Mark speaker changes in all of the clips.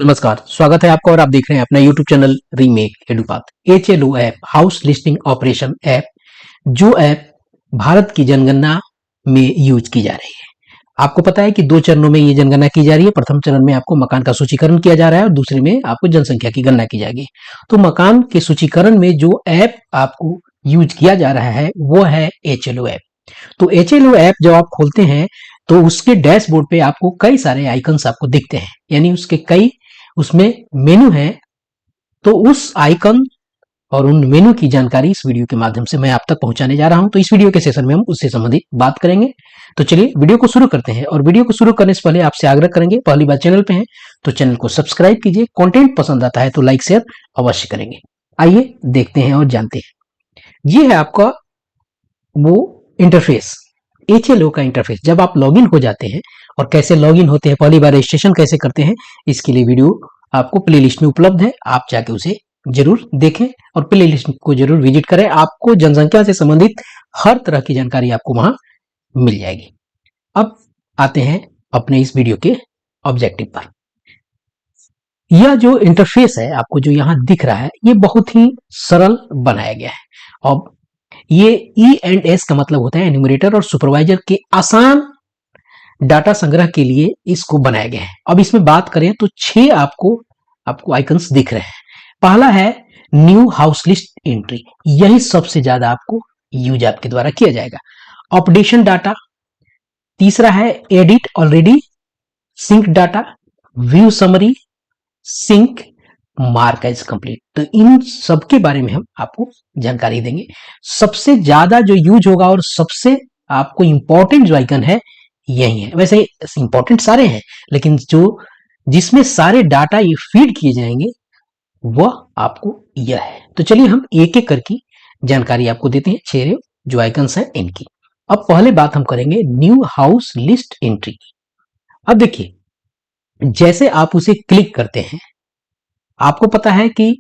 Speaker 1: नमस्कार, स्वागत है आपका और आप देख रहे हैं अपना YouTube channel Remake Edupath. HLO app house listing operation app, जो ऐप भारत की जनगणना में यूज की जा रही है। आपको पता है कि दो चरणों में ये जनगणना की जा रही है। प्रथम चरण में आपको मकान का सूचीकरण किया जा रहा है और दूसरे में आपको जनसंख्या की गणना की जाएगी। तो मकान के सूचीकरण में जो ऐप आपको यूज किया जा रहा है वो है HLO ऐप। तो HLO ऐप जब आप खोलते हैं तो उसके डैशबोर्ड पे आपको कई सारे आइकन्स आपको दिखते हैं, यानी उसके कई उसमें मेनू है। तो उस आइकन और उन मेनू की जानकारी इस वीडियो के माध्यम से मैं आप तक पहुंचाने जा रहा हूं। तो इस वीडियो के सेशन में हम उससे संबंधित बात करेंगे। तो चलिए वीडियो को शुरू करते हैं। और वीडियो को शुरू करने से पहले आपसे आग्रह करेंगे, पहली बार चैनल पे हैं तो चैनल को सब्सक्राइब कीजिए। कंटेंट पसंद आता है तो लाइक शेयर अवश्य करेंगे। आइए देखते हैं और जानते हैं। ये है आपका वो इंटरफेस, HLO का इंटरफेस। जब आप लॉगिन हो जाते हैं और कैसे लॉगिन होते हैं, पहली बार रजिस्ट्रेशन कैसे करते हैं, इसके लिए वीडियो आपको प्लेलिस्ट में उपलब्ध है। आप जाके उसे जरूर देखें और प्लेलिस्ट को जरूर विजिट करें। आपको जनसंख्या से संबंधित हर तरह की जानकारी आपको वहां मिल जाएगी। अब आते हैं अपने इस वीडियो के ऑब्जेक्टिव पर। यह जो इंटरफेस है आपको जो यहाँ दिख रहा है, ये बहुत ही सरल बनाया गया है। अब ये E&S का मतलब होता है एन्यूमरेटर और सुपरवाइजर के आसान डाटा संग्रह के लिए इसको बनाया गया है। अब इसमें बात करें तो 6 आपको आइकन्स दिख रहे हैं। पहला है न्यू हाउस लिस्ट एंट्री, यही सबसे ज्यादा आपको यूज आपके द्वारा किया जाएगा। अपडेशन डाटा, तीसरा है edit already, sync data, view summary, sync, mark as complete. तो इन सब के बारे में हम आपको जानकारी देंगे। सबसे ज्यादा जो यूज होगा और सबसे आपको इंपॉर्टेंट जो आइकन है यही है। वैसे इंपॉर्टेंट सारे हैं, लेकिन जो जिसमें सारे डाटा ये फीड किए जाएंगे वह आपको यह है। तो चलिए हम एक एक करके जानकारी आपको देते हैं 6 जो आइकन्स हैं इनकी। अब पहले बात हम करेंगे न्यू हाउस लिस्ट एंट्री की। अब देखिए, जैसे आप उसे क्लिक करते हैं, आपको पता है कि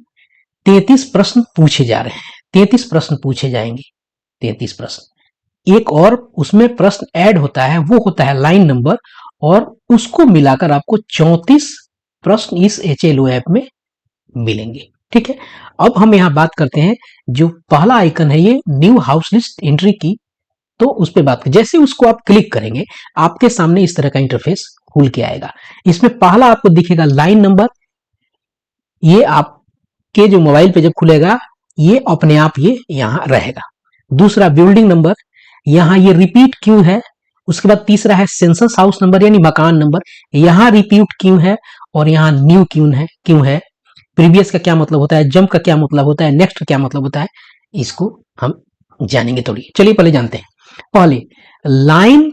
Speaker 1: 33 प्रश्न पूछे जा रहे हैं, 33 प्रश्न पूछे जाएंगे, 33 प्रश्न। एक और उसमें प्रश्न ऐड होता है, वो होता है लाइन नंबर, और उसको मिलाकर आपको 34 प्रश्न इस HLO ऐप में मिलेंगे। ठीक है, अब हम यहां बात करते हैं जो पहला आइकन है ये न्यू हाउस लिस्ट एंट्री की। तो उस पर बात, जैसे उसको आप क्लिक करेंगे आपके सामने इस तरह का इंटरफेस खुल के आएगा। इसमें पहला आपको दिखेगा लाइन नंबर, ये आपके जो मोबाइल पे जब खुलेगा ये अपने आप ये यहां रहेगा। दूसरा बिल्डिंग नंबर, यहां ये रिपीट क्यों है। उसके बाद तीसरा है सेंसस हाउस नंबर यानी मकान नंबर, यहां रिपीट क्यों है और यहां न्यू क्यों है। प्रीवियस का क्या मतलब होता है, जंप का क्या मतलब होता है, नेक्स्ट का क्या मतलब होता है, इसको हम जानेंगे थोड़ी। चलिए पहले जानते हैं। पहले लाइन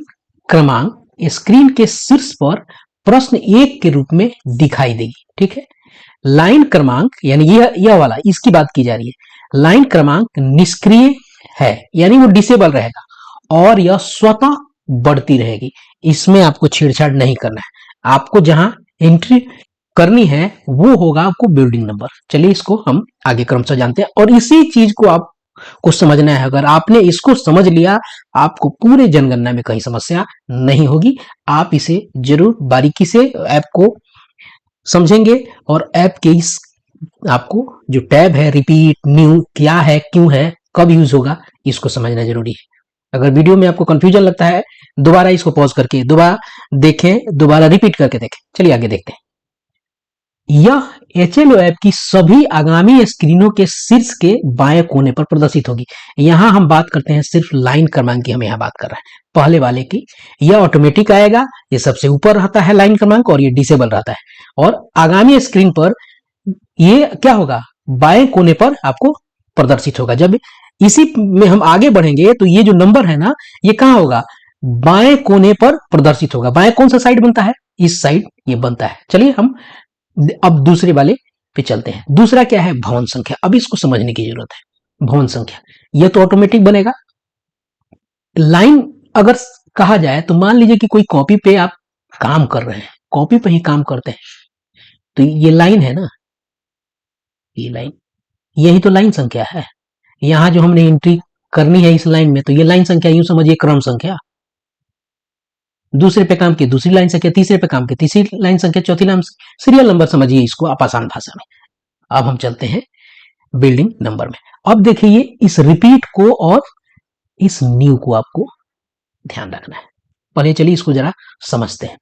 Speaker 1: क्रमांक स्क्रीन के शीर्ष पर प्रश्न 1 के रूप में दिखाई देगी। ठीक है, लाइन क्रमांक यानी यह वाला, इसकी बात की जा रही है। लाइन क्रमांक निष्क्रिय है यानी वो डिसेबल रहेगा और यह स्वतः बढ़ती रहेगी, इसमें आपको छेड़छाड़ नहीं करना है। आपको जहां एंट्री करनी है वो होगा आपको बिल्डिंग नंबर। चलिए इसको हम आगे क्रमशः जानते हैं और इसी चीज को आपको समझना है। अगर आपने इसको समझ लिया, आपको पूरे जनगणना में कहीं समस्या नहीं होगी। आप इसे जरूर बारीकी से ऐप को समझेंगे और ऐप के इस आपको जो टैब है रिपीट, न्यू, क्या है, क्यों है, कब यूज होगा, इसको समझना जरूरी है। अगर वीडियो में आपको कंफ्यूजन लगता है, दोबारा इसको पॉज करके दोबारा देखें, दोबारा रिपीट करके देखें। चलिए आगे देखते हैं। यह HLO ऐप की सभी आगामी स्क्रीनों के शीर्ष के बाएं कोने पर प्रदर्शित होगी। यहां हम बात करते हैं सिर्फ लाइन क्रमांक की, हम यहां बात कर रहे हैं पहले वाले की। यह ऑटोमेटिक आएगा, ये सबसे ऊपर रहता है लाइन क्रमांक और ये डिसेबल रहता है। और आगामी स्क्रीन पर ये क्या होगा, बाएं कोने पर आपको प्रदर्शित होगा। जब इसी में हम आगे बढ़ेंगे तो ये जो नंबर है ना, ये कहां होगा, बाएं कोने पर प्रदर्शित होगा। बाएं कौन सा साइड बनता है, इस साइड ये बनता है। चलिए हम अब दूसरे वाले पे चलते हैं। दूसरा क्या है, भवन संख्या। अब इसको समझने की जरूरत है। भवन संख्या ये तो ऑटोमेटिक बनेगा। लाइन अगर कहा जाए तो मान लीजिए कि कोई कॉपी पे आप काम कर रहे हैं, कॉपी पे ही काम करते हैं, तो ये लाइन है ना, ये लाइन, यही तो लाइन संख्या है। यहां जो हमने एंट्री करनी है इस लाइन में, तो ये लाइन संख्या यूं समझिए क्रम संख्या। दूसरे पे काम किया दूसरी लाइन संख्या, तीसरे पे काम किया तीसरी लाइन संख्या, चौथी लाइन सीरियल नंबर समझिए इसको आप आसान भाषा में। अब हम चलते हैं बिल्डिंग नंबर में। अब देखिए इस रिपीट को और इस न्यू को आपको ध्यान रखना है। पहले चलिए इसको जरा समझते हैं।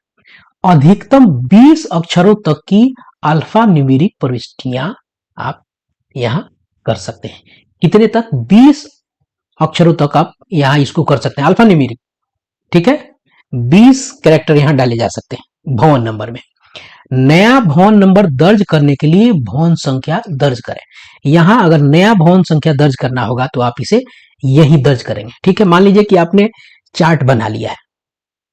Speaker 1: अधिकतम 20 अक्षरों तक की अल्फा न्यूमेरिक प्रविष्टियां आप यहां कर सकते हैं। कितने तक? 20 अक्षरों तक आप यहां इसको कर सकते हैं अल्फा न्यूमेरिक, ठीक है। 20 कैरेक्टर यहां डाले जा सकते हैं भवन नंबर में। नया भवन नंबर दर्ज करने के लिए भवन संख्या दर्ज करें। यहां अगर नया भवन संख्या दर्ज करना होगा तो आप इसे यही दर्ज करेंगे, ठीक है। मान लीजिए कि आपने चार्ट बना लिया है,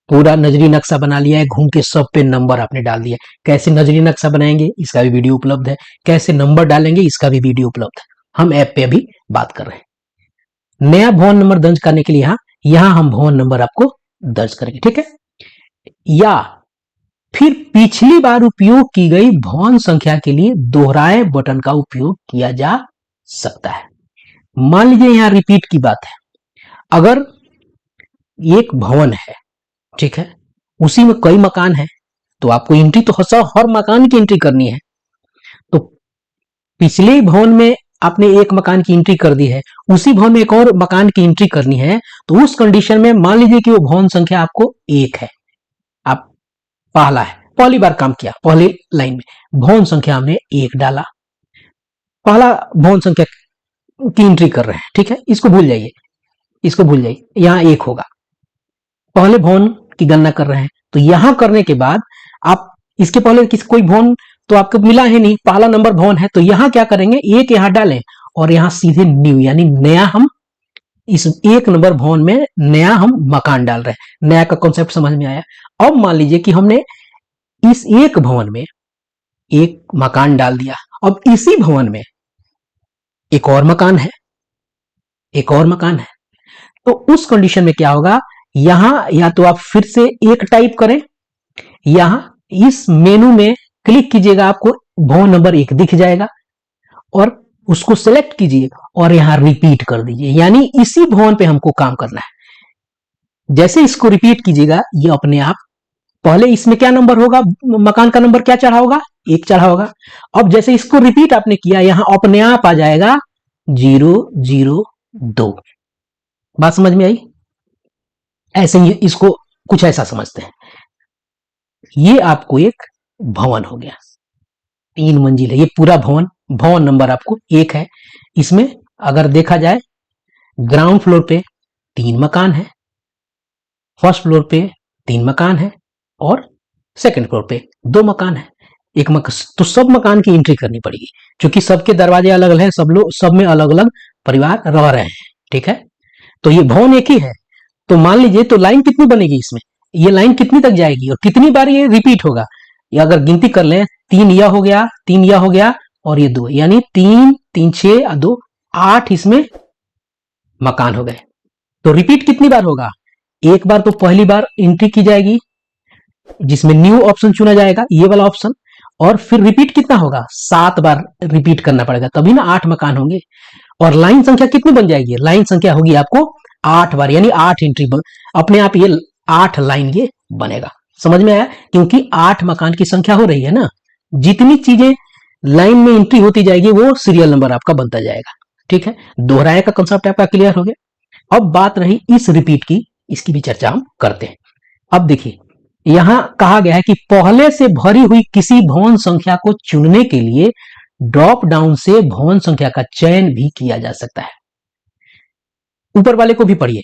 Speaker 1: पूरा नजरी नक्शा बना लिया है, घूम के सब पे नंबर आपने डाल दिया। कैसे नजरी नक्शा बनाएंगे इसका भी वीडियो उपलब्ध है, कैसे नंबर डालेंगे इसका भी वीडियो उपलब्ध है। हम ऐप पे अभी बात कर रहे हैं। नया भवन नंबर दर्ज करने के लिए यहां हम भवन नंबर आपको दर्ज करेंगे, ठीक है। या फिर पिछली बार उपयोग की गई भवन संख्या के लिए दोहराए बटन का उपयोग किया जा सकता है। मान लीजिए यहां रिपीट की बात है, अगर एक भवन है, ठीक है, उसी में कई मकान है तो आपको एंट्री तो हर मकान की एंट्री करनी है। तो पिछले भवन में आपने एक मकान की एंट्री कर दी है, उसी भवन में एक और मकान की एंट्री करनी है, तो उस कंडीशन में मान लीजिए कि वो भवन संख्या आपको 1 है, आप पहला है, पहली बार काम किया, पहली लाइन में भवन संख्या हमने 1 डाला, पहला भवन संख्या की एंट्री कर रहे हैं, ठीक है। इसको भूल जाइए, इसको भूल जाइए, यहां 1 होगा, पहले भवन की गणना कर रहे हैं। तो यहां करने के बाद आप इसके पहले किसी कोई भवन तो आपको मिला है नहीं, पहला नंबर भवन है, तो यहां क्या करेंगे, 1 यहां डालें और यहां सीधे न्यू यानी नया, हम इस 1 नंबर भवन में नया हम मकान डाल रहे हैं। नया का कॉन्सेप्ट समझ में आया। अब मान लीजिए कि हमने इस एक भवन में एक मकान डाल दिया, अब इसी भवन में एक और मकान है, एक और मकान है, तो उस कंडीशन में क्या होगा, यहां या तो आप फिर से 1 टाइप करें, यहां इस मेनू में क्लिक कीजिएगा, आपको भवन नंबर 1 दिख जाएगा और उसको सेलेक्ट कीजिए और यहां रिपीट कर दीजिए, यानी इसी भवन पे हमको काम करना है। जैसे इसको रिपीट कीजिएगा ये अपने आप, पहले इसमें क्या नंबर होगा, मकान का नंबर क्या चढ़ा होगा, 1 चढ़ा होगा। अब जैसे इसको रिपीट आपने किया, यहां अपने आप आ जाएगा 002। बात समझ में आई? ऐसे ही इसको कुछ ऐसा समझते हैं। ये आपको एक भवन हो गया, 3 मंजिल है ये पूरा भवन, भवन नंबर आपको 1 है। इसमें अगर देखा जाए ग्राउंड फ्लोर पे 3 मकान है, फर्स्ट फ्लोर पे 3 मकान है और सेकंड फ्लोर पे 2 मकान है। एक मकान तो सब मकान की एंट्री करनी पड़ेगी, क्योंकि सबके दरवाजे अलग अलग हैं, सब में अलग अलग परिवार रह रहे हैं, ठीक है। तो ये भवन एक ही है, तो मान लीजिए तो लाइन कितनी बनेगी इसमें, ये लाइन कितनी तक जाएगी और कितनी बार ये रिपीट होगा, ये अगर गिनती कर लें 3 यह हो गया, 3 यह हो गया और ये 2, यानी 3 3 6 और 2 8 इसमें मकान हो गए। तो रिपीट कितनी बार होगा, एक बार तो पहली बार एंट्री की जाएगी जिसमें न्यू ऑप्शन चुना जाएगा, ये वाला ऑप्शन, और फिर रिपीट कितना होगा, 7 बार रिपीट करना पड़ेगा, तभी ना 8 मकान होंगे। और लाइन संख्या कितनी बन जाएगी, लाइन संख्या होगी आपको 8 बार, यानी 8 एंट्री अपने आप ये 8 लाइन ये बनेगा। समझ में आया? क्योंकि 8 मकान की संख्या हो रही है ना, जितनी चीजें लाइन में एंट्री होती जाएगी वो सीरियल नंबर आपका बनता जाएगा, ठीक है। दोहराए का कंसेप्ट आपका क्लियर हो गया। अब बात रही इस रिपीट की, इसकी भी चर्चा हम करते हैं। अब देखिए यहां कहा गया है कि पहले से भरी हुई किसी भवन संख्या को चुनने के लिए ड्रॉप डाउन से भवन संख्या का चयन भी किया जा सकता है। ऊपर वाले को भी पढ़िए,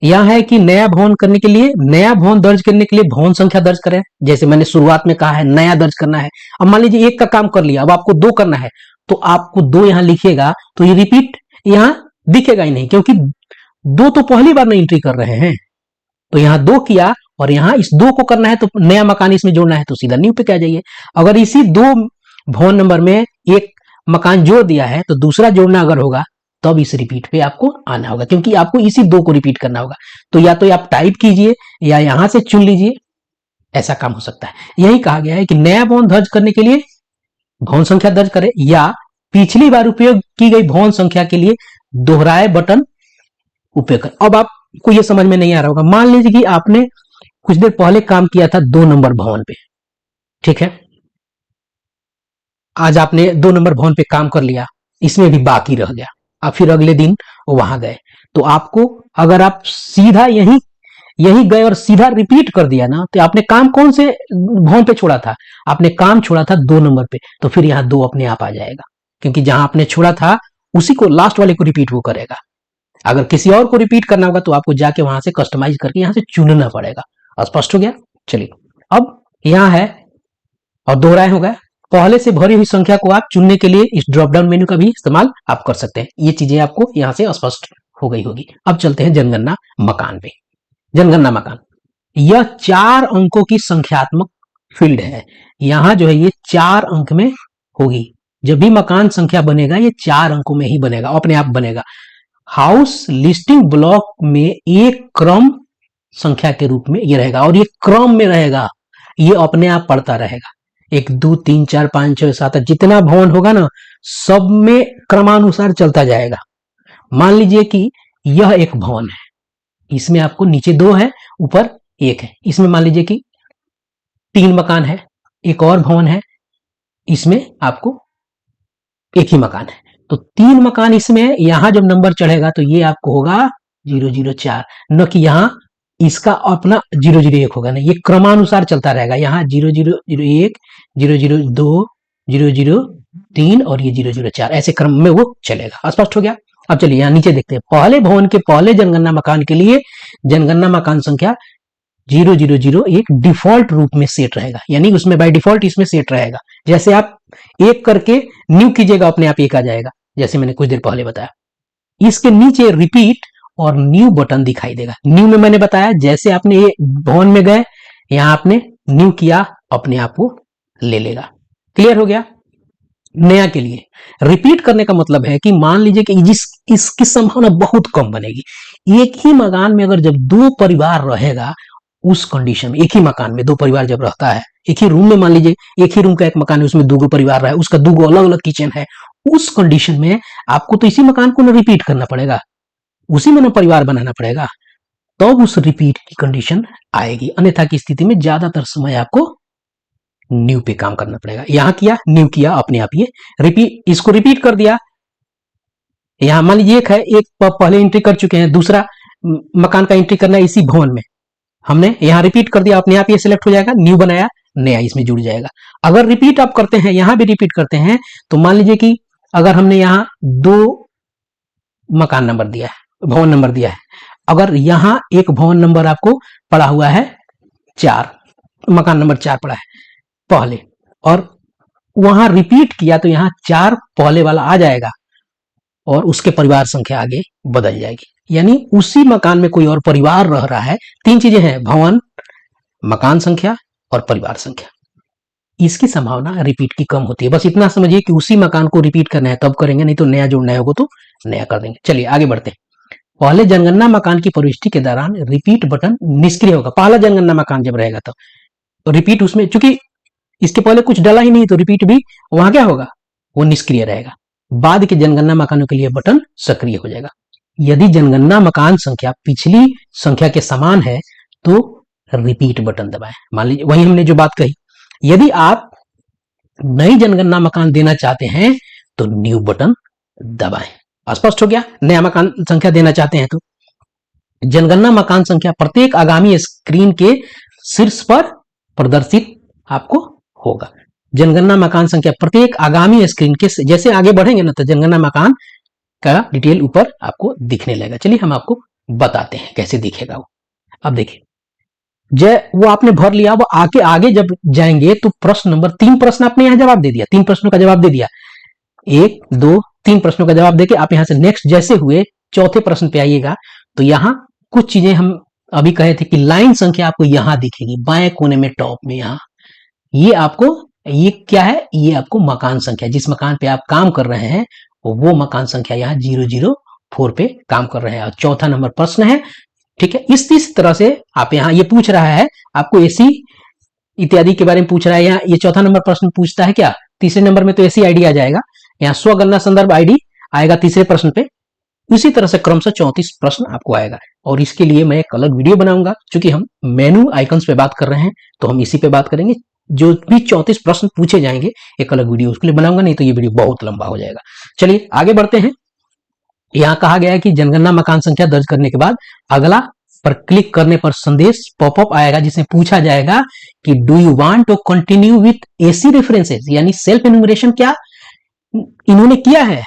Speaker 1: यह है कि नया भवन करने के लिए, नया भवन दर्ज करने के लिए भवन संख्या दर्ज करें, जैसे मैंने शुरुआत में कहा है नया दर्ज करना है। अब मान लीजिए 1 का काम कर लिया, अब आपको 2 करना है, तो आपको 2 यहां लिखिएगा, तो ये रिपीट यहां दिखेगा ही नहीं, क्योंकि 2 तो पहली बार नहीं एंट्री कर रहे हैं। तो यहां 2 किया और यहां इस 2 को करना है, तो नया मकान इसमें जोड़ना है, तो सीधा न्यू पे क्या जाइए। अगर इसी 2 भवन नंबर में एक मकान जोड़ दिया है तो दूसरा जोड़ना अगर होगा तब इस रिपीट पे आपको आना होगा, क्योंकि आपको इसी 2 को रिपीट करना होगा। तो या तो आप टाइप कीजिए या यहां से चुन लीजिए, ऐसा काम हो सकता है। यही कहा गया है कि नया भवन दर्ज करने के लिए भवन संख्या दर्ज करें या पिछली बार उपयोग की गई भवन संख्या के लिए दोहराए बटन उपयोग करें। अब आपको यह समझ में नहीं आ रहा होगा, मान लीजिए कि आपने कुछ देर पहले काम किया था 2 नंबर भवन पे, ठीक है। आज आपने 2 नंबर भवन पे काम कर लिया, इसमें भी बाकी रह गया, अब फिर अगले दिन वहां गए, तो आपको अगर आप सीधा यही यही गए और सीधा रिपीट कर दिया ना, तो आपने काम कौन से भवन पे छोड़ा था? आपने काम छोड़ा था 2 नंबर पे, तो फिर यहाँ 2 अपने आप आ जाएगा, क्योंकि जहां आपने छोड़ा था उसी को, लास्ट वाले को रिपीट वो करेगा। अगर किसी और को रिपीट करना होगा तो आपको जाके वहां से कस्टमाइज करके यहां से चुनना पड़ेगा। स्पष्ट हो गया? चलिए, अब यहां है और दोहराए हो गया। पहले से भरी हुई संख्या को आप चुनने के लिए इस ड्रॉप डाउन मेन्यू का भी इस्तेमाल आप कर सकते हैं। ये चीजें आपको यहां से स्पष्ट हो गई होगी। अब चलते हैं जनगणना मकान पे। जनगणना मकान, यह 4 अंकों की संख्यात्मक फील्ड है। यहां जो है ये 4 अंक में होगी। जब भी मकान संख्या बनेगा ये 4 अंकों में ही बनेगा, अपने आप बनेगा। हाउस लिस्टिंग ब्लॉक में एक क्रम संख्या के रूप में ये रहेगा, और ये क्रम में रहेगा, ये अपने आप बढ़ता रहेगा। 1 2 3 4 5 6 7 जितना भवन होगा ना, सब में क्रमानुसार चलता जाएगा। मान लीजिए कि यह एक भवन है, इसमें आपको नीचे 2 है, ऊपर 1 है। इसमें मान लीजिए कि 3 मकान है, एक और भवन है, इसमें आपको एक ही मकान है, तो 3 मकान इसमें है। यहां जब नंबर चढ़ेगा तो ये आपको होगा 004, न कि यहां इसका अपना 001 होगा, नहीं, ये क्रमानुसार चलता रहेगा। यहाँ 0001, 002, 003 और ये 004, ऐसे क्रम में वो चलेगा। स्पष्ट हो गया? अब चलिए यहाँ नीचे देखते हैं। पहले भवन के पहले जनगणना मकान के लिए जनगणना मकान संख्या 0001 डिफॉल्ट रूप में सेट रहेगा, यानी उसमें बाय डिफॉल्ट इसमें सेट रहेगा। जैसे आप एक करके न्यू कीजिएगा, अपने आप एक आ जाएगा, जैसे मैंने कुछ देर पहले बताया। इसके नीचे रिपीट और न्यू बटन दिखाई देगा। न्यू में मैंने बताया, जैसे आपने ये भवन में गए, यहां आपने न्यू किया, अपने आप को ले लेगा। क्लियर हो गया? नया के लिए रिपीट करने का मतलब है कि मान लीजिए कि इसकी संभावना बहुत कम बनेगी। एक ही मकान में अगर जब 2 परिवार रहेगा, उस कंडीशन में, एक ही मकान में 2 परिवार जब रहता है, एक ही रूम में, मान लीजिए एक ही रूम का एक मकान है, उसमें 2 परिवार रहा है, उसका 2 अलग अलग किचन है, उस कंडीशन में आपको तो इसी मकान को ना रिपीट करना पड़ेगा, उसी में ना परिवार बनाना पड़ेगा, तो उस रिपीट की कंडीशन आएगी। अन्यथा की स्थिति में ज्यादातर समय आपको न्यू पे काम करना पड़ेगा। यहां किया, न्यू किया, अपने आप ये रिपीट, इसको रिपीट कर दिया। यहां मान लीजिए एक है, एक पहले एंट्री कर चुके हैं, दूसरा मकान का एंट्री करना है इसी भवन में, हमने यहां रिपीट कर दिया, अपने आप ये सिलेक्ट हो जाएगा, न्यू बनाया, नया इसमें जुड़ जाएगा। अगर रिपीट आप करते हैं, यहां भी रिपीट करते हैं, तो मान लीजिए कि अगर हमने यहां 2 मकान नंबर दिया है, भवन नंबर दिया है, अगर यहां एक भवन नंबर आपको पड़ा हुआ है 4, मकान नंबर 4 पड़ा है पहले, और वहां रिपीट किया, तो यहां 4 पहले वाला आ जाएगा और उसके परिवार संख्या आगे बदल जाएगी। यानी उसी मकान में कोई और परिवार रह रहा है। 3 चीजें हैं, भवन, मकान संख्या और परिवार संख्या। इसकी संभावना रिपीट की कम होती है। बस इतना समझिए कि उसी मकान को रिपीट करना है तब करेंगे, नहीं तो नया जोड़ना होगा तो नया कर देंगे। चलिए आगे बढ़ते हैं। पहले जनगणना मकान की प्रविष्टि के दौरान रिपीट बटन निष्क्रिय होगा। पहला जनगणना मकान जब रहेगा तो रिपीट उसमें, चूंकि इसके पहले कुछ डाला ही नहीं, तो रिपीट भी वहां क्या होगा, वो निष्क्रिय रहेगा। बाद के जनगणना मकानों के लिए बटन सक्रिय हो जाएगा। यदि जनगणना मकान संख्या पिछली संख्या के समान है तो रिपीट बटन दबाएं। मान लीजिए वही हमने जो बात कही, यदि आप नई जनगणना मकान देना चाहते हैं तो न्यू बटन दबाएं। स्पष्ट हो गया? नया मकान संख्या देना चाहते हैं तो जनगणना मकान संख्या प्रत्येक आगामी स्क्रीन के शीर्ष पर प्रदर्शित आपको होगा। जनगणना मकान संख्या प्रत्येक आगामी स्क्रीन के, जैसे आगे बढ़ेंगे ना, तो जनगणना मकान का डिटेल ऊपर आपको दिखने लगेगा। चलिए हम आपको बताते हैं कैसे दिखेगा वो। अब देखिए, वो आपने भर लिया, वो आगे जब जाएंगे तो प्रश्न नंबर 3 प्रश्न आपने यहां जवाब दे दिया, 3 प्रश्नों का जवाब दे दिया, 1 2 3 प्रश्नों का जवाब देके आप यहां से नेक्स्ट जैसे हुए चौथे प्रश्न पे आइएगा, तो यहां कुछ चीजें हम अभी कहे थे कि लाइन संख्या आपको यहां दिखेगी, बाएं कोने में टॉप में। यहां ये आपको, ये क्या है, ये आपको मकान संख्या, जिस मकान पे आप काम कर रहे हैं वो मकान संख्या यहाँ 004 पे काम कर रहे हैं, और चौथा नंबर प्रश्न है। ठीक है, इस तरह से आप यहाँ, ये पूछ रहा है आपको एसी इत्यादि के बारे में पूछ रहा है। यहाँ ये चौथा नंबर प्रश्न पूछता है क्या, तीसरे नंबर में तो एसी आईडी आ जाएगा, यहाँ स्वगणना संदर्भ आईडी आएगा तीसरे प्रश्न पे। इसी तरह से क्रमशः 34 प्रश्न आपको आएगा और इसके लिए मैं एक अलग वीडियो बनाऊंगा। क्योंकि हम मेनू आइकन्स पे बात कर रहे हैं तो हम इसी पे बात करेंगे। जो भी 34 प्रश्न पूछे जाएंगे एक अलग वीडियो उसके लिए बनाऊंगा, नहीं तो ये वीडियो बहुत लंबा हो जाएगा। चलिए आगे बढ़ते हैं। यहाँ कहा गया है कि जनगणना मकान संख्या दर्ज करने के बाद अगला पर क्लिक करने पर संदेश पॉपअप आएगा जिसमें पूछा जाएगा कि do you want to continue with AC references, यानी सेल्फ एन्यूमरेशन क्या इन्होंने किया है।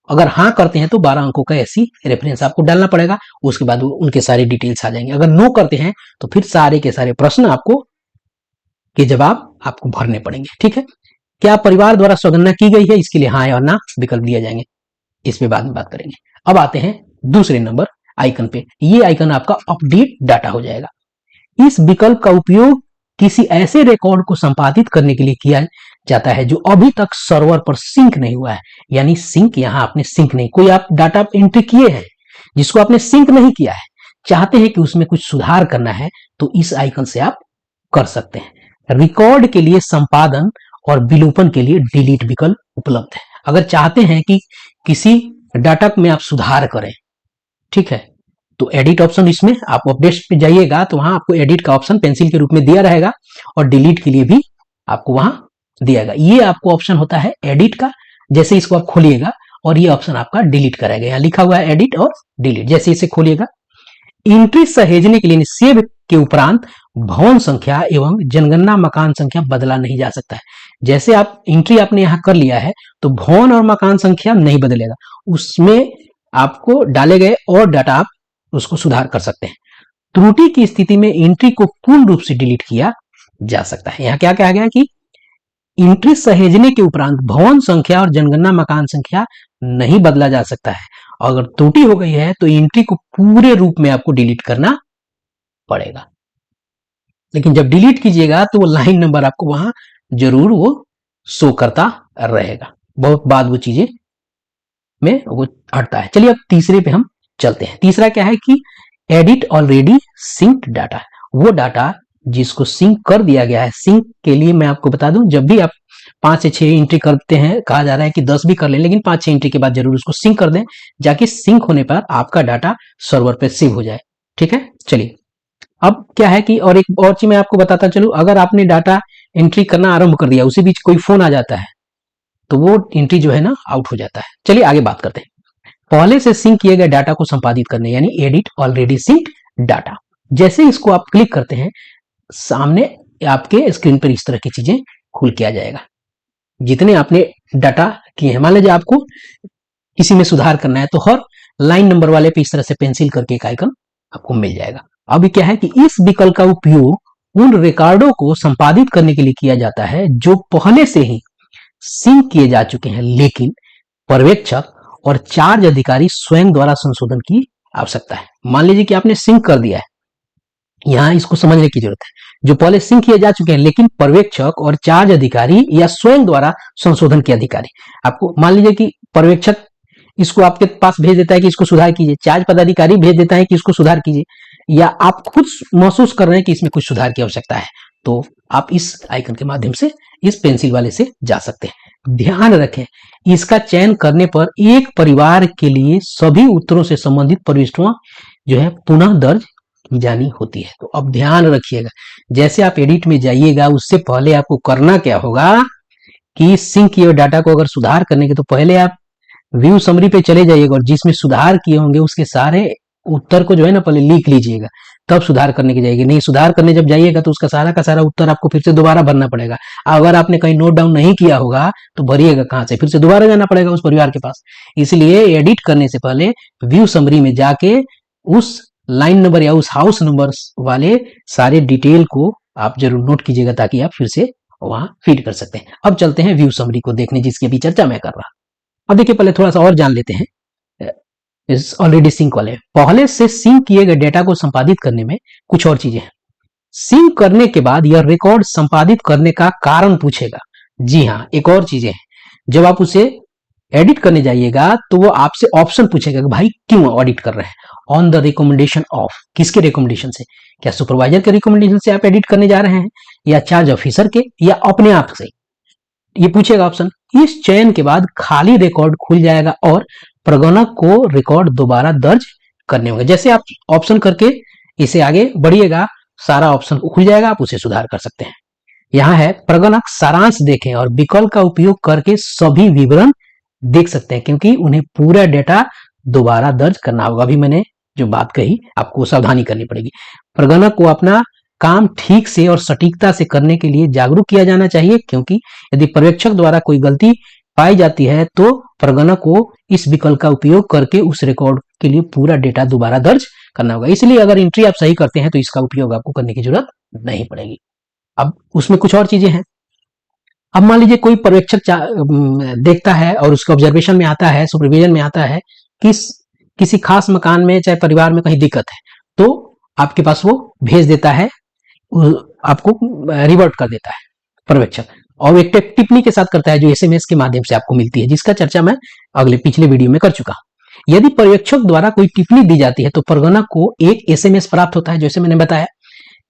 Speaker 1: अगर हाँ करते हैं तो 12 अंकों का एसी रेफरेंस आपको डालना पड़ेगा, उसके बाद उनके सारे डिटेल्स आ जाएंगे। अगर नो करते हैं तो फिर सारे के सारे प्रश्न आपको के जवाब आपको भरने पड़ेंगे। ठीक है, क्या परिवार द्वारा स्वगणना की गई है, इसके लिए हाँ या ना विकल्प दिया जाएंगे, इस पे बाद में बात करेंगे। अब आते हैं दूसरे नंबर आइकन पे। ये आइकन आपका अपडेट डाटा हो जाएगा। इस विकल्प का उपयोग किसी ऐसे रिकॉर्ड को संपादित करने के लिए किया जाता है जो अभी तक सर्वर पर सिंक नहीं हुआ है। यानी सिंक, यहां आपने सिंक नहीं, कोई आप डाटा एंट्री किए हैं जिसको आपने सिंक नहीं किया है, चाहते हैं कि उसमें कुछ सुधार करना है तो इस आइकन से आप कर सकते हैं। रिकॉर्ड के लिए संपादन और विलोपन के लिए डिलीट विकल्प उपलब्ध है। अगर चाहते हैं कि किसी डाटा में आप सुधार करें, ठीक है, तो एडिट ऑप्शन, इसमें आप अपडेट पे जाइएगा तो वहां आपको एडिट का ऑप्शन पेंसिल के रूप में दिया रहेगा और डिलीट के लिए भी आपको वहां दिएगा। ये आपको ऑप्शन होता है एडिट का। जैसे इसको आप खोलिएगा और ये ऑप्शन आपका डिलीट करेगा, यहाँ लिखा हुआ है एडिट और डिलीट। जैसे इसे खोलिएगा, एंट्री सहेजने के लिए सेव के उपरांत भवन संख्या एवं जनगणना मकान संख्या बदला नहीं जा सकता है। जैसे आप एंट्री आपने यहाँ कर लिया है तो भवन और मकान संख्या नहीं बदलेगा, उसमें आपको डाले गए और डाटा आप उसको सुधार कर सकते हैं। त्रुटि की स्थिति में एंट्री को पूर्ण रूप से डिलीट किया जा सकता है। यहाँ क्या कहा गया कि एंट्री सहेजने के उपरांत भवन संख्या और जनगणना मकान संख्या नहीं बदला जा सकता है। अगर त्रुटि हो गई है तो एंट्री को पूरे रूप में आपको डिलीट करना पड़ेगा। लेकिन जब डिलीट कीजिएगा तो वो लाइन नंबर आपको वहां जरूर वो शो करता रहेगा। बहुत बाद वो चीजें में वो हटता है। चलिए अब तीसरे पे हम चलते हैं। तीसरा क्या है कि एडिट ऑलरेडी सिंक्ड डाटा, वो डाटा जिसको सिंक कर दिया गया है। सिंक के लिए मैं आपको बता दूं, जब भी आप 5 से 6 एंट्री करते हैं, कहा जा रहा है कि 10 भी कर लें, लेकिन 5-6 एंट्री के बाद जरूर उसको सिंक कर दें, जाके सिंक होने पर आपका डाटा सर्वर पे सेव हो जाए। ठीक है, चलिए अब क्या है कि और एक और चीज मैं आपको बताता चलूं, अगर आपने डाटा एंट्री करना आरंभ कर दिया, उसी बीच कोई फोन आ जाता है तो वो एंट्री जो है ना आउट हो जाता है। चलिए आगे बात करते हैं। पहले से सिंक किए गए डाटा को संपादित करने, यानी एडिट ऑलरेडी सिंक्ड डाटा। जैसे इसको आप क्लिक करते हैं, सामने आपके स्क्रीन पर इस तरह की चीजें खुल के आ जाएगा। जितने आपने डाटा किए हैं, मान लीजिए आपको किसी में सुधार करना है तो हर लाइन नंबर वाले पे इस तरह से पेंसिल करके एक आइकन आपको मिल जाएगा। अभी क्या है कि इस विकल्प का उपयोग उन रिकॉर्डों को संपादित करने के लिए किया जाता है जो पहले से ही सिंक किए जा चुके हैं, लेकिन पर्यवेक्षक और चार्ज अधिकारी स्वयं द्वारा संशोधन की आवश्यकता है। मान लीजिए कि आपने सिंक कर दिया है, यहां इसको समझने की जरूरत है। जो पहले सिंक किए जा चुके हैं लेकिन पर्यवेक्षक और चार्ज अधिकारी या स्वयं द्वारा संशोधन के अधिकारी, आपको मान लीजिए कि पर्यवेक्षक इसको आपके पास भेज देता है कि इसको सुधार कीजिए, चार्ज पदाधिकारी भेज देता है कि इसको सुधार कीजिए, या आप खुद महसूस कर रहे हैं कि इसमें कुछ सुधार की आवश्यकता है, तो आप इस आइकन के माध्यम से, इस पेंसिल वाले से जा सकते हैं। ध्यान रखें, इसका चयन करने पर एक परिवार के लिए सभी उत्तरों से संबंधित प्रविष्टियां जो है पुनः दर्ज की जानी होती है। तो अब ध्यान रखिएगा, जैसे आप एडिट में जाइएगा उससे पहले आपको करना क्या होगा कि सिंक किए डाटा को अगर सुधार करने के, तो पहले आप व्यू समरी पे चले जाइएगा और जिसमें सुधार किए होंगे उसके सारे उत्तर को जो है ना पहले लिख लीजिएगा, तब सुधार करने की जाएगी। नहीं, सुधार करने जब जाइएगा तो उसका सारा का सारा उत्तर आपको फिर से दोबारा भरना पड़ेगा। अगर आपने कहीं नोट डाउन नहीं किया होगा तो भरिएगा कहां से, फिर से दोबारा जाना पड़ेगा उस परिवार के पास। इसलिए एडिट करने से पहले व्यू समरी में जाके उस लाइन नंबर या उस हाउस नंबर वाले सारे डिटेल को आप जरूर नोट कीजिएगा, ताकि आप फिर से वहां फीड कर सकते हैं। अब चलते हैं व्यू समरी को देखने, जिसकी भी चर्चा मैं कर रहा। अब देखिए, पहले थोड़ा सा और जान लेते हैं इस ऑलरेडी सिंक वाले। पहले से सिंक किए गए डेटा को संपादित करने में कुछ और चीजें हैं। सिंक करने के बाद यह रिकॉर्ड संपादित करने का कारण पूछेगा। जी हाँ, एक और चीजें हैं, जब आप उसे एडिट करने जाइएगा तो वो आपसे ऑप्शन पूछेगा कि भाई क्यों ऑडिट कर रहे हैं, ऑन द रिकमेंडेशन ऑफ, किसके रिकमेंडेशन से, क्या सुपरवाइजर के रिकमेंडेशन से आप एडिट करने जा रहे हैं, या चार्ज ऑफिसर के, या अपने आप से, ये पूछेगा ऑप्शन। इस चयन के बाद खाली रिकॉर्ड खुल जाएगा और प्रगणक को रिकॉर्ड दोबारा दर्ज करने होंगे। जैसे आप ऑप्शन करके इसे आगे बढ़िएगा, सारा ऑप्शन खुल जाएगा, आप उसे सुधार कर सकते हैं। यहाँ है प्रगणक सारांश देखें और विकल्प का उपयोग करके सभी विवरण देख सकते हैं, क्योंकि उन्हें पूरा डेटा दोबारा दर्ज करना होगा। अभी मैंने जो बात कही आपको सावधानी करनी पड़ेगी। प्रगणक को अपना काम ठीक से और सटीकता से करने के लिए जागरूक किया जाना चाहिए, क्योंकि यदि पर्यवेक्षक द्वारा कोई गलती पाई जाती है तो प्रगणक को इस विकल्प का उपयोग करके उस रिकॉर्ड के लिए पूरा डेटा दोबारा दर्ज करना होगा। इसलिए अगर एंट्री आप सही करते हैं तो इसका उपयोग आपको करने की जरूरत नहीं पड़ेगी। अब उसमें कुछ और चीजें हैं। अब मान लीजिए कोई पर्यवेक्षक देखता है और उसके ऑब्जर्वेशन में आता है, सुपरविजन में आता है कि किसी खास मकान में चाहे परिवार में कहीं दिक्कत है, तो आपके पास वो भेज देता है, आपको रिवर्ट कर देता है पर्यवेक्षक, और एक टिप्पणी के साथ करता है जो एसएमएस के माध्यम से आपको मिलती है, जिसका चर्चा मैं पिछले वीडियो में कर चुका हूं। यदि पर्यवेक्षक द्वारा कोई टिप्पणी दी जाती है तो प्रगणक को एक एसएमएस प्राप्त होता है, जैसे मैंने बताया,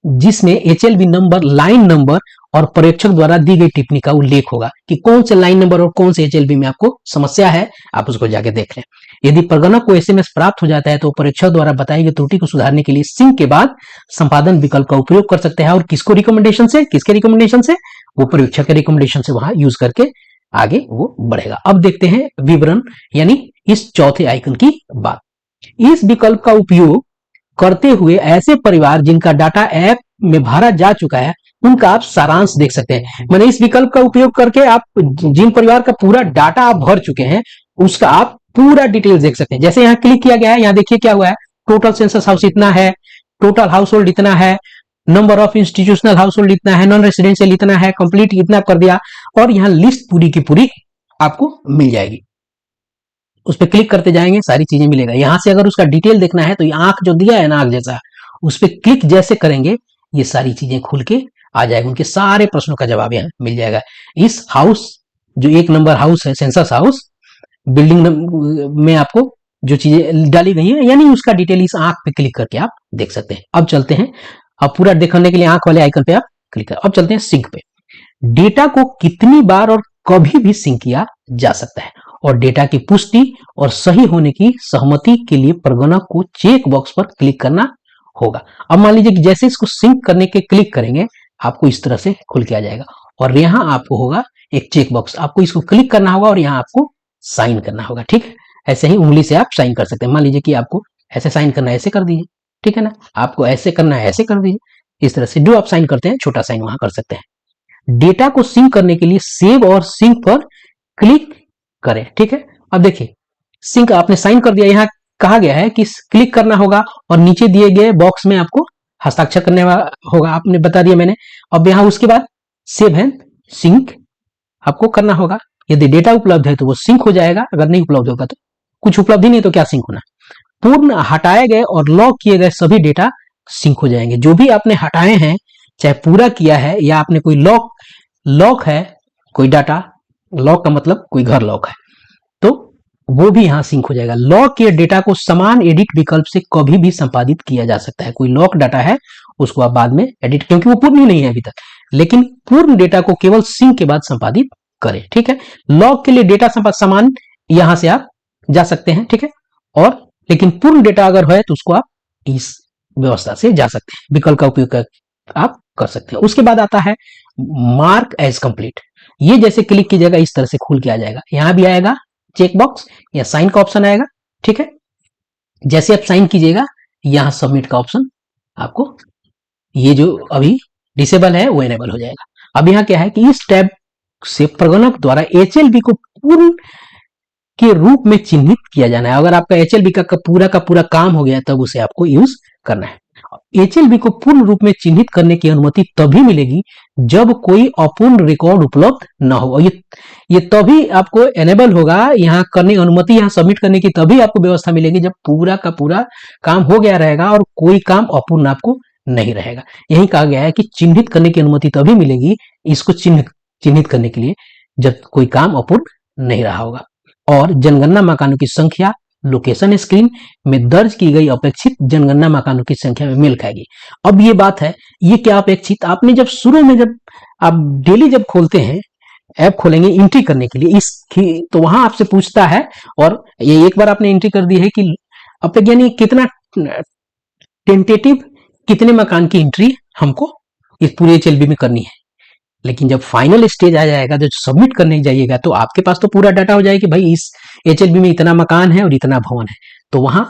Speaker 1: जिसमें एचएलबी नंबर, लाइन नंबर और पर्यवेक्षक द्वारा दी गई टिप्पणी का उल्लेख होगा कि कौन से लाइन नंबर और कौन से एचएलबी में आपको समस्या है, आप उसको जाके देख लें। यदि प्रगणक को एसएमएस प्राप्त हो जाता है तो पर्यवेक्षक द्वारा बताई गई त्रुटि को सुधारने के लिए सिंक के बाद संपादन विकल्प का उपयोग कर सकते हैं, और किसके रिकमेंडेशन से, वो पर्यवेक्षक के रिकमेंडेशन से वहां यूज करके आगे वो बढ़ेगा। अब देखते हैं विवरण, यानी इस चौथे आइकन की बात। इस विकल्प का उपयोग करते हुए ऐसे परिवार जिनका डाटा ऐप में भरा जा चुका है उनका आप सारांश देख सकते हैं। मैंने इस विकल्प का उपयोग करके आप जिन परिवार का पूरा डाटा आप भर चुके हैं उसका आप पूरा डिटेल देख सकते हैं। जैसे यहाँ क्लिक किया गया है, यहाँ देखिए क्या हुआ है, टोटल सेंसस हाउस इतना है, टोटल हाउस होल्ड इतना है, number of institutional house hold इतना है, नॉन रेसिडेंशियल इतना है, कंप्लीट इतना कर दिया, और यहाँ लिस्ट पूरी की पूरी आपको मिल जाएगी। उस पर क्लिक करते जाएंगे सारी चीजें मिलेगा। यहां से अगर उसका डिटेल देखना है तो आंख जो दिया है ना, आंख जैसा, उस पर क्लिक जैसे करेंगे ये सारी चीजें खुल के आ जाएगा, उनके सारे प्रश्नों का जवाब यहाँ मिल जाएगा। इस हाउस जो 1 नंबर हाउस है, सेंसस हाउस बिल्डिंग में आपको जो चीजें डाली गई है, यानी उसका डिटेल इस आंख पे क्लिक करके आप देख सकते हैं। अब चलते हैं, अब पूरा देखने के लिए आंख वाले आइकन पे आप क्लिक करें। अब चलते हैं सिंक पे। डेटा को कितनी बार और कभी भी सिंक किया जा सकता है, और डेटा की पुष्टि और सही होने की सहमति के लिए प्रगणक को चेक बॉक्स पर क्लिक करना होगा। अब मान लीजिए कि जैसे इसको सिंक करने के क्लिक करेंगे आपको इस तरह से खुल के आ जाएगा, और यहां आपको होगा एक चेक बॉक्स, आपको इसको क्लिक करना होगा और यहाँ आपको साइन करना होगा। ठीक है, ऐसे ही उंगली से आप साइन कर सकते हैं। मान लीजिए कि आपको ऐसे साइन करना है, ऐसे कर दीजिए, ठीक है ना, आपको ऐसे करना है, ऐसे कर दीजिए। इस तरह से जो आप साइन करते हैं छोटा साइन वहां कर सकते हैं। डेटा को सिंक करने के लिए सेव और सिंक पर क्लिक करें। ठीक है, अब देखिए सिंक आपने साइन कर दिया, यहाँ कहा गया है कि क्लिक करना होगा और नीचे दिए गए बॉक्स में आपको हस्ताक्षर करने होगा, आपने बता दिया मैंने। अब यहाँ उसके बाद सेव एंड सिंक आपको करना होगा। यदि डेटा उपलब्ध है तो वो सिंक हो जाएगा, अगर नहीं उपलब्ध होगा तो कुछ उपलब्धि नहीं तो क्या सिंक होना। पूर्ण हटाए गए और लॉक किए गए सभी डेटा सिंक हो जाएंगे। जो भी आपने हटाए हैं, चाहे पूरा किया है या आपने कोई लॉक है, कोई डाटा लॉक का मतलब कोई घर लॉक है, तो वो भी यहां सिंक हो जाएगा। लॉक किए डेटा को समान एडिट विकल्प से कभी भी संपादित किया जा सकता है। कोई लॉक डाटा है उसको आप बाद में एडिट, क्योंकि वो पूर्ण ही नहीं है अभी तक, लेकिन पूर्ण डेटा को केवल सिंक के बाद संपादित करें। ठीक है, लॉक के लिए डेटा समान यहां से आप जा सकते हैं। ठीक है, और लेकिन पूर्ण डेटा अगर है तो उसको आप इस व्यवस्था से जा सकते हैं, विकल्प का उपयोग आप कर सकते हैं। उसके बाद आता है मार्क एज कंप्लीट। ये जैसे क्लिक कीजिएगा इस तरह से खुल के आ जाएगा, यहां भी आएगा चेक बॉक्स या साइन का ऑप्शन आएगा। ठीक है, जैसे आप साइन कीजिएगा यहां सबमिट का ऑप्शन आपको, ये जो अभी डिसेबल है वो एनेबल हो जाएगा। अब यहां क्या है कि इस टैब से प्रगणक द्वारा एचएलबी को पूर्ण के रूप में चिन्हित किया जाना है। अगर आपका एचएलबी का पूरा काम हो गया तब उसे आपको यूज करना है। एचएलबी को पूर्ण रूप में चिन्हित करने की अनुमति तभी मिलेगी जब कोई अपूर्ण रिकॉर्ड उपलब्ध न हो। ये तभी आपको एनेबल होगा, यहाँ करने अनुमति, यहाँ सबमिट करने की तभी आपको व्यवस्था मिलेगी जब पूरा का पूरा काम हो गया रहेगा और कोई काम अपूर्ण आपको नहीं रहेगा। यही कहा गया है कि चिन्हित करने की अनुमति तभी मिलेगी, इसको चिन्हित करने के लिए, जब कोई काम अपूर्ण नहीं रहा होगा। और जनगणना मकानों की संख्या लोकेशन स्क्रीन में दर्ज की गई अपेक्षित जनगणना मकानों की संख्या में मेल खाएगी। अब ये बात है, ये क्या अपेक्षित, आपने जब शुरू में जब आप डेली जब खोलते हैं ऐप खोलेंगे एंट्री करने के लिए तो वहां आपसे पूछता है, और ये एक बार आपने एंट्री कर दी है कि अब तक यानी कितना टेंटेटिव कितने मकान की एंट्री हमको इस पूरे एचएलबी में करनी है। लेकिन जब फाइनल स्टेज आ जाएगा, जब सबमिट करने जाइएगा, तो आपके पास तो पूरा डाटा हो जाएगा कि भाई इस एचएलबी में इतना मकान है और इतना भवन है। तो वहां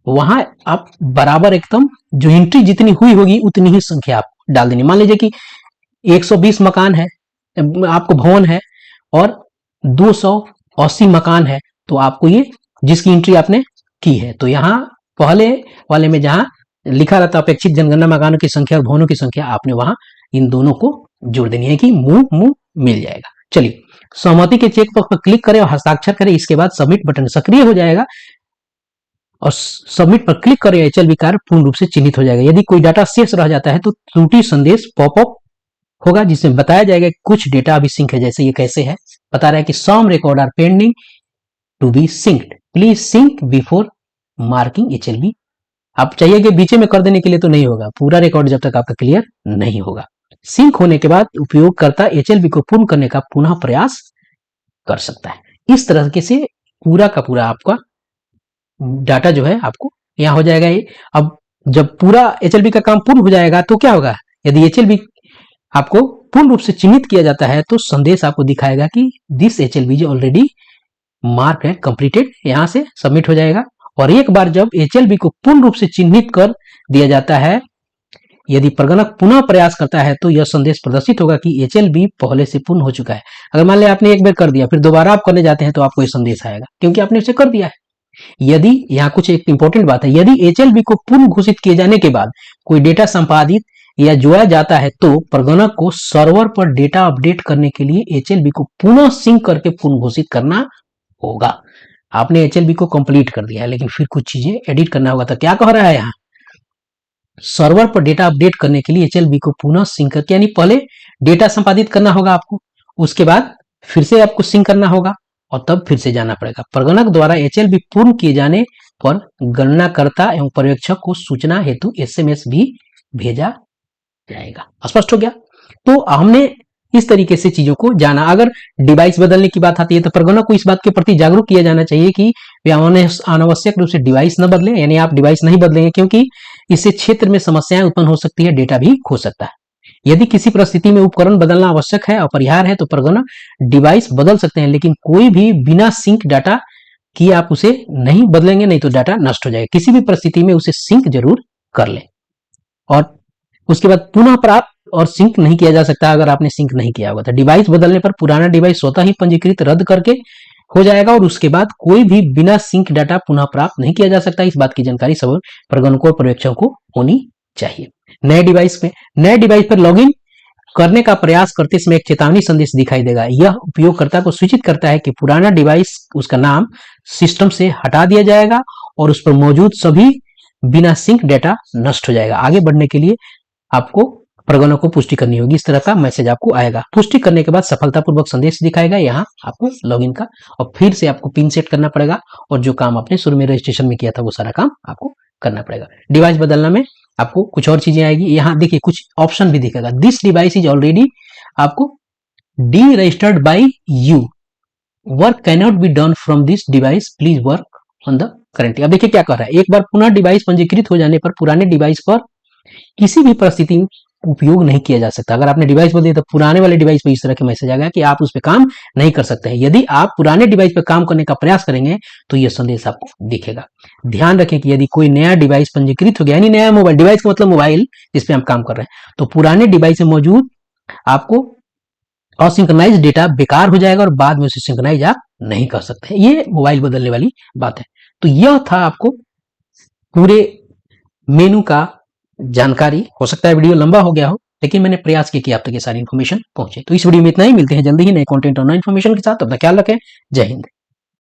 Speaker 1: वहां आप बराबर एकदम जो एंट्री जितनी हुई होगी उतनी ही संख्या आप डाल देनी। मान लीजिए कि 120 मकान है, आपको भवन है, और 280 मकान है, तो आपको ये जिसकी एंट्री आपने की है, तो यहाँ पहले वाले में जहां लिखा रहता अपेक्षित जनगणना मकानों की संख्या और भवनों की संख्या, आपने वहां इन दोनों को जोड़ देनी है कि मुंह मुंह मिल जाएगा। चलिए, सहमति के चेक पर क्लिक करें और हस्ताक्षर करें। इसके बाद सबमिट बटन सक्रिय हो जाएगा और सबमिट पर क्लिक करें। एचएलबी कार्य पूर्ण रूप से चिन्हित हो जाएगा। यदि कोई डाटा शेष रह जाता है तो त्रुटि संदेश पॉपअप होगा, जिसमें बताया जाएगा कि कुछ डेटा अभी सिंक है। जैसे ये कैसे है, बता रहा है कि some record are pending to be synced, please sync before marking HLB. आप चाहिए कि बीच में कर देने के लिए तो नहीं होगा, पूरा रिकॉर्ड जब तक आपका क्लियर नहीं होगा। सिंक होने के बाद उपयोगकर्ता एचएलबी को पूर्ण करने का पुनः प्रयास कर सकता है। इस तरह से पूरा का पूरा आपका डाटा जो है आपको यहाँ हो जाएगा। ये अब जब पूरा एचएलबी का काम पूर्ण हो जाएगा तो क्या होगा, यदि एचएलबी आपको पूर्ण रूप से चिन्हित किया जाता है तो संदेश आपको दिखाएगा कि दिस एचएलबी जो ऑलरेडी मार्क है कंप्लीटेड, यहां से सबमिट हो जाएगा। और एक बार जब एचएलबी को पूर्ण रूप से चिन्हित कर दिया जाता है, यदि प्रगणक पुनः प्रयास करता है तो यह संदेश प्रदर्शित होगा कि एचएलबी पहले से पूर्ण हो चुका है। अगर मान लिया आपने एक बार कर दिया, फिर दोबारा आप करने जाते हैं तो आपको यह संदेश आएगा क्योंकि आपने उसे कर दिया है। यदि यहाँ कुछ एक इंपॉर्टेंट बात है, यदि एचएलबी को पूर्ण घोषित किए जाने के बाद कोई डेटा संपादित या जोड़ा जाता है तो प्रगणक को सर्वर पर डेटा अपडेट करने के लिए एचएलबी को पुनः सिंक करके पूर्ण घोषित करना होगा। आपने एचएलबी को कंप्लीट कर दिया है, लेकिन फिर कुछ चीजें एडिट करना होगा। तो क्या कह रहा है यहाँ, सर्वर पर डेटा अपडेट करने के लिए एचएलबी को पुनः सिंक करके, यानी पहले डेटा संपादित करना होगा आपको, उसके बाद फिर से आपको सिंक करना होगा और तब फिर से जाना पड़ेगा। प्रगणक द्वारा एचएलबी पूर्ण किए जाने पर गणनाकर्ता एवं पर्यवेक्षक को सूचना हेतु एसएमएस भी भेजा जाएगा। स्पष्ट हो गया। तो हमने इस तरीके से चीजों को जाना। अगर डिवाइस बदलने की बात आती है तो प्रगणक को इस बात के प्रति जागरूक किया जाना चाहिए कि वे अनावश्यक रूप से डिवाइस न बदलें, यानी आप डिवाइस नहीं बदलेंगे क्योंकि इससे क्षेत्र में समस्याएं उत्पन्न हो सकती है, डेटा भी खो सकता है। यदि किसी परिस्थिति में उपकरण बदलना आवश्यक है, अपरिहार्य है, तो प्रगणक डिवाइस बदल सकते हैं, लेकिन कोई भी बिना सिंक डाटा की आप उसे नहीं बदलेंगे, नहीं तो डाटा नष्ट हो जाएगा। किसी भी परिस्थिति में उसे सिंक जरूर कर लें। और उसके बाद पुनः प्राप्त और सिंक नहीं किया जा सकता अगर आपने सिंक नहीं किया होगा। तो डिवाइस बदलने पर पुराना डिवाइस स्वतः ही पंजीकृत रद्द करके हो जाएगा और उसके बाद कोई भी बिना सिंक डाटा पुनः प्राप्त नहीं किया जा सकता। इस बात की जानकारी सब प्रगणकों और पर्यवेक्षकों को होनी चाहिए। नए डिवाइस पर लॉगिन करने का प्रयास करते समय एक चेतावनी संदेश दिखाई देगा। यह उपयोगकर्ता को सूचित करता है कि पुराना डिवाइस, उसका नाम सिस्टम से हटा दिया जाएगा और उस पर मौजूद सभी बिना सिंक डाटा नष्ट हो जाएगा। आगे बढ़ने के लिए आपको प्रगणक को पुष्टि करनी होगी। इस तरह का मैसेज आपको आएगा। पुष्टि करने के बाद सफलतापूर्वक संदेश दिखाएगा यहाँ आपको लॉगिन का, और फिर से आपको पिन सेट करना पड़ेगा और जो काम आपने शुरू में रजिस्ट्रेशन में किया था वो सारा काम आपको करना पड़ेगा। डिवाइस बदलना में आपको कुछ और चीजें आएगी। यहाँ देखिए कुछ ऑप्शन भी दिखेगा। दिस डिवाइस इज ऑलरेडी आपको D registered by you, work cannot be done from this device, please work on the current. अब देखिए क्या कर रहा है, एक बार पुनः डिवाइस पंजीकृत हो जाने पर पुराने डिवाइस पर किसी भी परिस्थिति में उपयोग नहीं किया जा सकता। अगर आपने डिवाइस बदली तो पुराने वाले डिवाइस पे इस तरह के मैसेज आ गया कि आप उस पर काम नहीं कर सकते हैं। यदि आप पुराने डिवाइस पे काम करने का प्रयास करेंगे तो यह संदेश आपको दिखेगा। ध्यान रखें कि यदि कोई नया डिवाइस पंजीकृत हो गया, यानी नया मोबाइल, डिवाइस का मतलब मोबाइल जिसपे हम काम कर रहे हैं, तो पुराने डिवाइस में मौजूद आपको असिंक्रोनाइज डेटा बेकार हो जाएगा और बाद में उसे सिंक्रोनाइज आप नहीं कर सकते। ये मोबाइल बदलने वाली बात है। तो यह था आपको पूरे मेनू का जानकारी। हो सकता है वीडियो लंबा हो गया हो, लेकिन मैंने प्रयास किया कि आप तक ये सारी इन्फॉर्मेशन पहुंचे। तो इस वीडियो में इतना ही, मिलते हैं जल्दी ही नए कंटेंट और नई इन्फॉर्मेशन के साथ। अपना ख्याल रखें। जय हिंद।